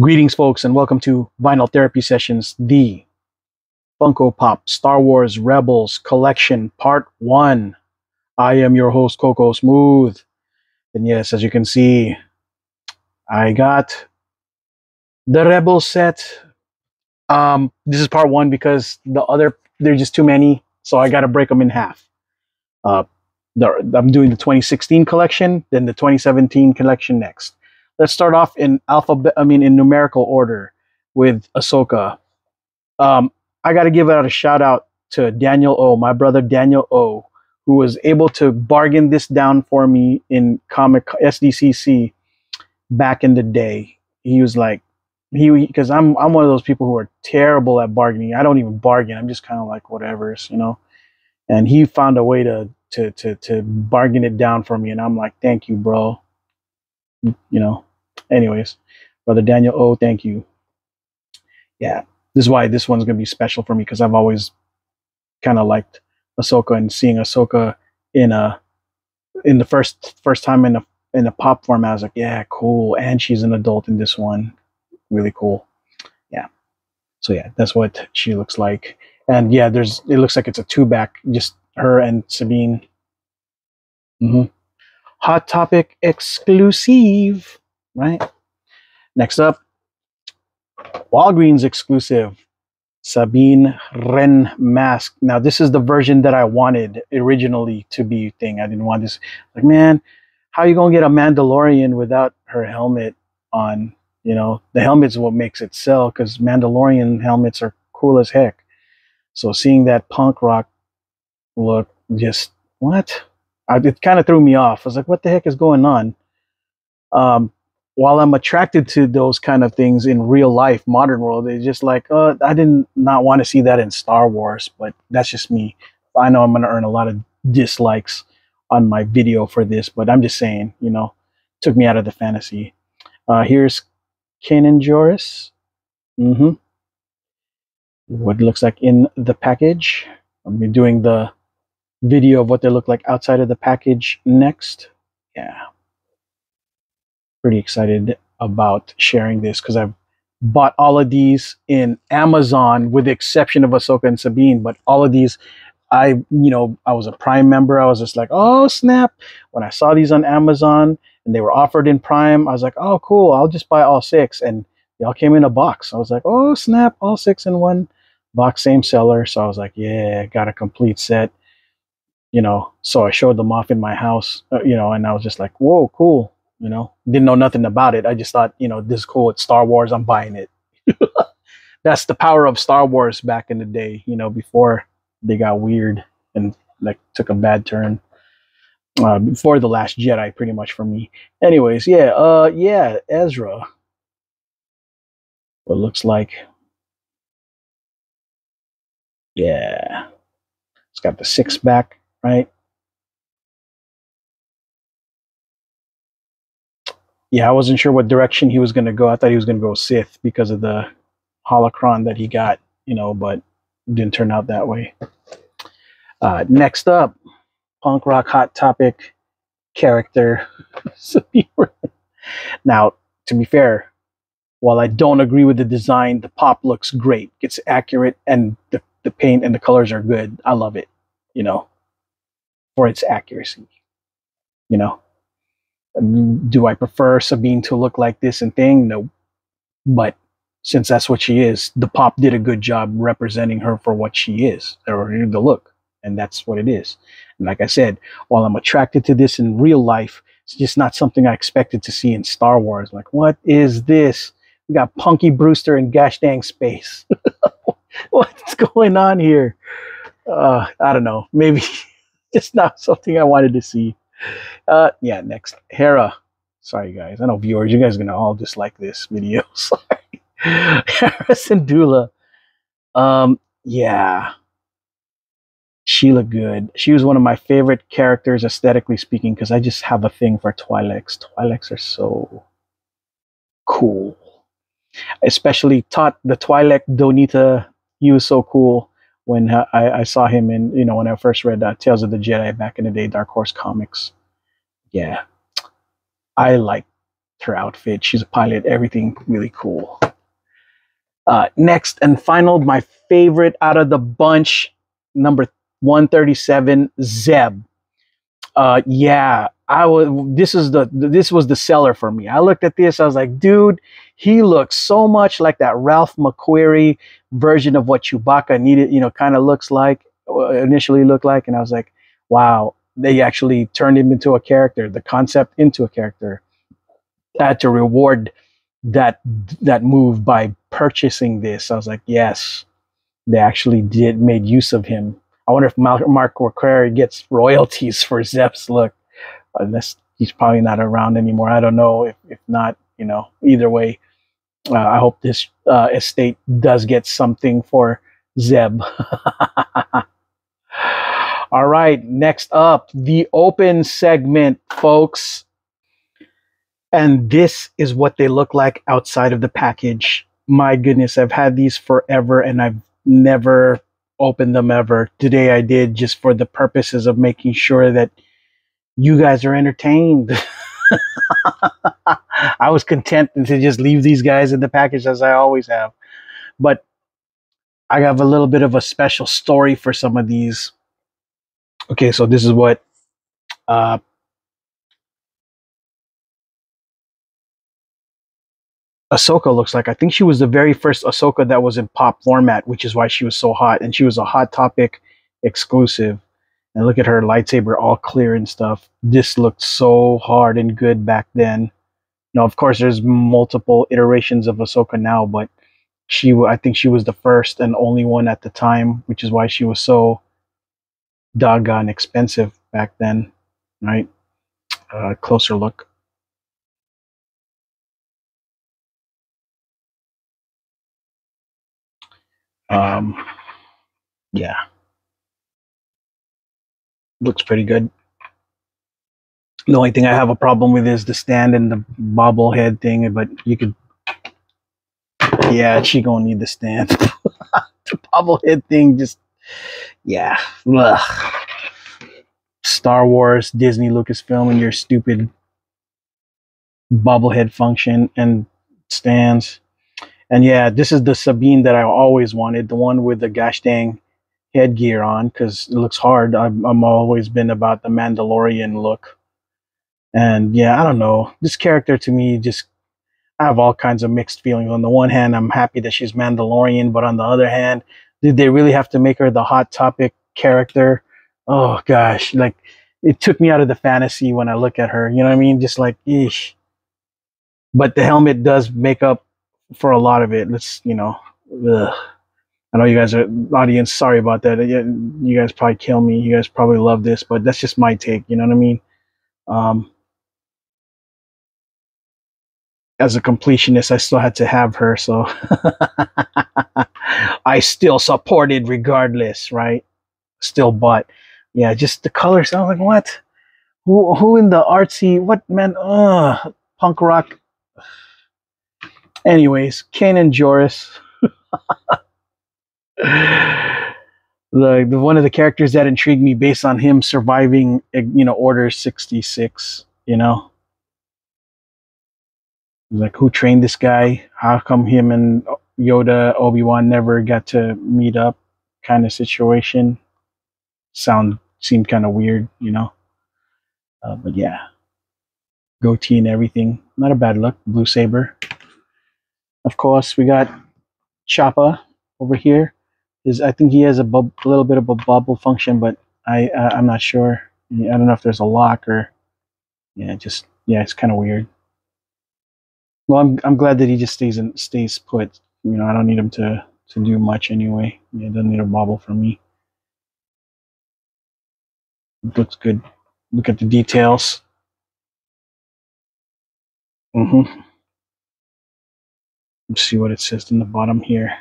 Greetings, folks, and welcome to Vinyl Therapy Sessions, the Funko Pop Star Wars Rebels Collection Part 1. I am your host, Coco Smooth. And yes, as you can see, I got the Rebels set. This is Part 1 because they're just too many, so I got to break them in half. Uh, I'm doing the 2016 collection, then the 2017 collection next. Let's start off in in numerical order with Ahsoka. I got to give out a shout out to Daniel O, my brother Daniel O, who was able to bargain this down for me in Comic SDCC back in the day. He was like, because I'm one of those people who are terrible at bargaining. I don't even bargain. I'm just kind of like whatever's, And he found a way to bargain it down for me, and I'm like, thank you, bro. Anyways, brother Daniel O, thank you. Yeah, this is why this one's gonna be special for me, because I've always kind of liked Ahsoka, and seeing Ahsoka in the first time in a pop format, I was like, yeah, cool. And she's an adult in this one, really cool. Yeah, so yeah, that's what she looks like. And yeah, it looks like it's a two-back, just her and Sabine. Hot Topic exclusive, right? Next up, Walgreens exclusive, Sabine Wren mask. Now, this is the version that I wanted originally to be thing. I didn't want this. Like, man, how are you gonna get a Mandalorian without her helmet on? The helmet's what makes it sell, because Mandalorian helmets are cool as heck. So seeing that punk rock look, just what? It kind of threw me off. I was like, what the heck is going on? While I'm attracted to those kind of things in real life, modern world, it's just like, I did not want to see that in Star Wars, but that's just me. I know I'm going to earn a lot of dislikes on my video for this, but I'm just saying, took me out of the fantasy. Here's Kanan Jarrus. What it looks like in the package. I'll be doing the video of what they look like outside of the package next. Yeah. Pretty excited about sharing this, because I've bought all of these in Amazon with the exception of Ahsoka and Sabine, but all of these, I was a Prime member. I was just like, oh snap. When I saw these on Amazon and they were offered in Prime, I was like, oh cool, I'll just buy all 6. And they all came in a box. I was like, oh snap, all 6 in one box, same seller. So I was like, yeah, got a complete set. So I showed them off in my house, and I was just like, whoa, cool. Didn't know nothing about it. I just thought, this is cool. It's Star Wars. I'm buying it. That's the power of Star Wars back in the day, before they got weird and took a bad turn. Before The Last Jedi, pretty much for me. Anyways, yeah, Ezra. What it looks like. Yeah. It's got the 6-back, right? Yeah, I wasn't sure what direction he was going to go. I thought he was going to go Sith because of the holocron that he got, but didn't turn out that way. Next up, punk rock Hot Topic character. Now, to be fair, while I don't agree with the design, the pop looks great. It's accurate, and the paint and the colors are good. I love it, for its accuracy, Do I prefer Sabine to look like this and thing? No. But since that's what she is, the pop did a good job representing her for what she is, or the look. And that's what it is. And like I said, while I'm attracted to this in real life, it's just not something I expected to see in Star Wars. Like, what is this? We got Punky Brewster in gosh dang space. What's going on here? I don't know. Maybe it's not something I wanted to see. Yeah, next. Hera. Sorry, guys. I know viewers, you guys are going to all dislike this video. Sorry. Hera Syndulla. Yeah. She looked good. She was one of my favorite characters, aesthetically speaking, because I just have a thing for Twi'leks. Twi'leks are so cool. Especially the Twi'lek Donita. He was so cool when I saw him in, when I first read Tales of the Jedi back in the day, Dark Horse Comics. Yeah. I like her outfit. She's a pilot. Everything really cool. Next and final, my favorite out of the bunch, number 137, Zeb. Yeah, I was. This was the seller for me. I looked at this. I was like, dude, he looks so much like that Ralph McQuarrie version of what Chewbacca needed. Kind of looks like initially looked like, and I was like, wow, they actually turned him into a character. The concept into a character. I had to reward that move by purchasing this. I was like, yes, they actually made use of him. I wonder if Mark McQuarrie gets royalties for Zeb's look. Unless he's probably not around anymore. I don't know. If not, either way, I hope this estate does get something for Zeb. All right, next up, the open segment, folks. And this is what they look like outside of the package. My goodness, I've had these forever and I've never opened them ever. Today I did, just for the purposes of making sure that you guys are entertained. I was content to just leave these guys in the package as I always have. But I have a little bit of a special story for some of these. Okay, so this is what Ahsoka looks like. I think she was the very first Ahsoka that was in pop format, which is why she was so hot. And she was a Hot Topic exclusive. And look at her lightsaber all clear and stuff. This looked so hard and good back then. Of course, there's multiple iterations of Ahsoka now, but I think she was the first and only one at the time, which is why she was so doggone expensive back then, right? Closer look. Yeah, looks pretty good. The only thing I have a problem with is the stand and the bobblehead thing, but you could, yeah, she gonna need the stand. The bobblehead thing, just, yeah. Ugh. Star Wars, Disney, Lucasfilm, and your stupid bobblehead function and stands. And yeah, this is the Sabine that I always wanted, the one with the gosh dang headgear on, because it looks hard. I'm always been about the Mandalorian look. And yeah, I don't know. This character to me, just, I have all kinds of mixed feelings. On the one hand, I'm happy that she's Mandalorian, but on the other hand, did they really have to make her the Hot Topic character? Oh gosh, like, it took me out of the fantasy when I look at her. You know what I mean? Just like, eesh. But the helmet does make up for a lot of it. Let's, ugh. I know you guys are, audience, sorry about that. You guys probably kill me. You guys probably love this, but that's just my take. You know what I mean? As a completionist, I still had to have her, so I still supported regardless, right? Still bought. Yeah, just the colors. I was like, what? Who in the artsy? What, man? Punk rock. Anyways, Kanan Jarrus. The one of the characters that intrigued me based on him surviving, Order 66. Like, who trained this guy? How come him and Yoda, Obi-Wan never got to meet up? Kind of situation. Seemed kind of weird, but yeah, goatee and everything. Not a bad look. Blue saber. Of course, we got Choppa over here. I think he has a little bit of a bubble function, but I'm not sure. I don't know if there's a lock or, yeah, it's kind of weird. Well, I'm glad that he just stays put. I don't need him to do much anyway. Yeah, it doesn't need a bobble from me. It looks good. Look at the details. Let's see what it says in the bottom here.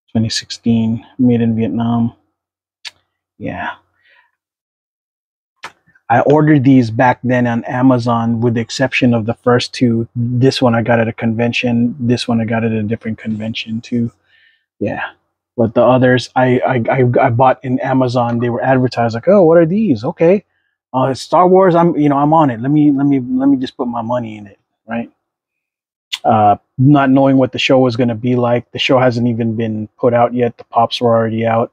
2016, made in Vietnam. Yeah. I ordered these back then on Amazon, with the exception of the first two. This one I got at a convention. This one I got at a different convention too. Yeah. But the others I bought in Amazon. They were advertised like, oh, what are these? Okay. It's Star Wars. I'm on it. Let me just put my money in it, right? Not knowing what the show was going to be like. The show hasn't even been put out yet. The pops were already out.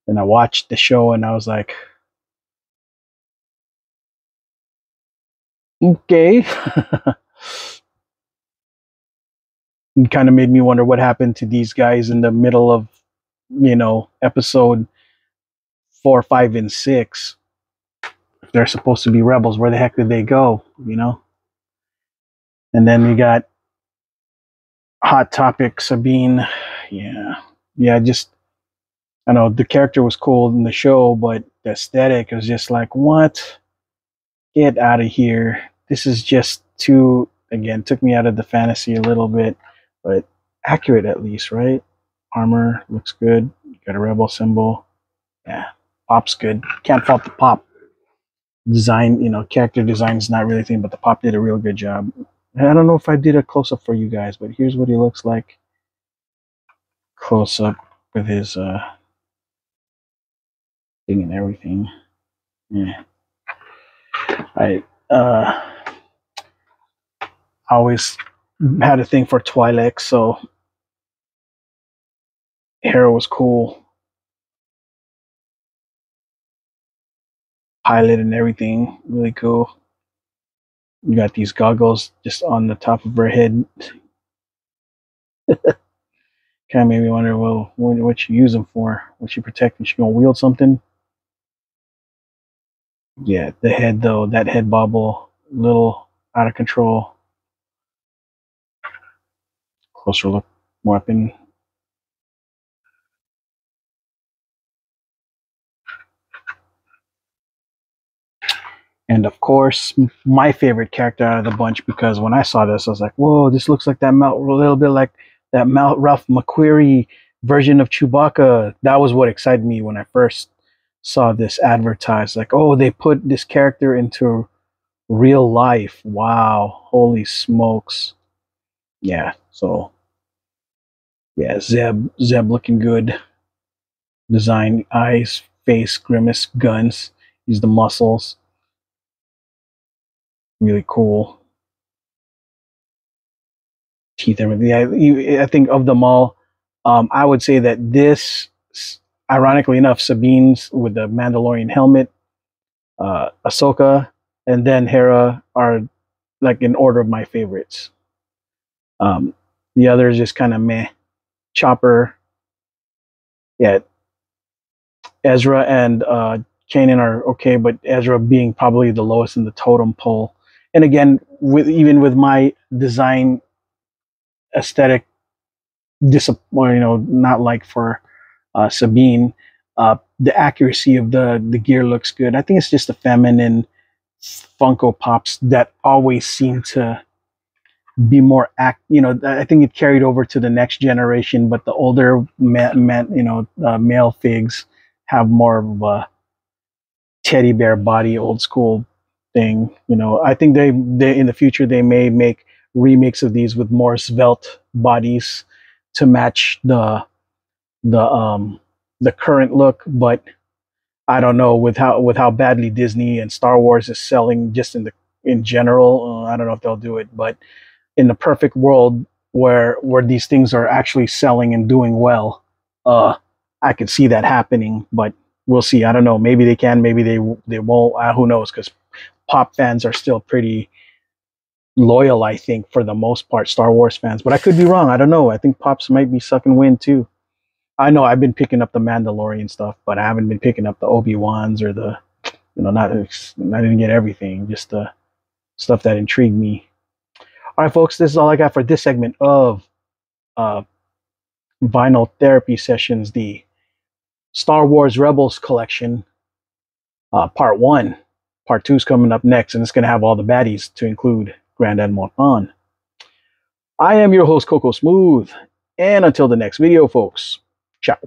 And I watched the show and I was like, okay. It kind of made me wonder what happened to these guys in the middle of, episode 4, 5, and 6. If they're supposed to be rebels, where the heck did they go? And then we got Hot Topic Sabine. Yeah, just I know the character was cool in the show, but the aesthetic was just like, what? Get out of here. This is just too, again, took me out of the fantasy a little bit, but accurate at least, right? Armor looks good. You got a rebel symbol. Yeah, pop's good. Can't fault the pop. Design, character design is not really a thing, but the pop did a real good job. And I don't know if I did a close up for you guys, but here's what he looks like close up with his thing and everything. Yeah. I always had a thing for Twi'lek, so Hera was cool. Pilot and everything, really cool. You got these goggles just on the top of her head. Kind of made me wonder, well, what you use them for? What she protecting? She gonna wield something? Yeah, the head though, that head bobble, little out of control. Closer look weapon. And of course, my favorite character out of the bunch, because when I saw this, I was like, whoa, this looks like that a little bit like that Ralph McQuarrie version of Chewbacca. That was what excited me when I first saw this advertised. Like, oh, they put this character into real life. Wow, holy smokes. Yeah, so, yeah, Zeb looking good. Design, eyes, face, grimace, guns. He's the muscles. Really cool. Teeth, everything. I think of them all, I would say that this, ironically enough, Sabine's with the Mandalorian helmet, Ahsoka, and then Hera are like in order of my favorites. The others just kind of meh. Chopper, yeah. Ezra and Kanan are okay, but Ezra being probably the lowest in the totem pole. And again, even with my design aesthetic, not like for Sabine, the accuracy of the gear looks good. I think it's just the feminine Funko Pops that always seem to be more I think it carried over to the next generation, but the older male figs have more of a teddy bear body, old school thing. I think they in the future they may make remakes of these with more svelte bodies to match the current look, but I don't know with how badly Disney and Star Wars is selling just in general. I don't know if they'll do it, but in the perfect world where these things are actually selling and doing well, I could see that happening. But we'll see. I don't know. Maybe they can. Maybe they won't. Who knows? Because pop fans are still pretty loyal, I think, for the most part, Star Wars fans. But I could be wrong. I don't know. I think pops might be sucking wind too. I know I've been picking up the Mandalorian stuff, but I haven't been picking up the Obi-Wans or the, not I didn't get everything, just the stuff that intrigued me. All right, folks, this is all I got for this segment of Vinyl Therapy Sessions, the Star Wars Rebels collection, part 1. Part 2 is coming up next, and it's going to have all the baddies to include Grand Admiral Thrawn. I am your host, Coco Smooth, and until the next video, folks, ciao.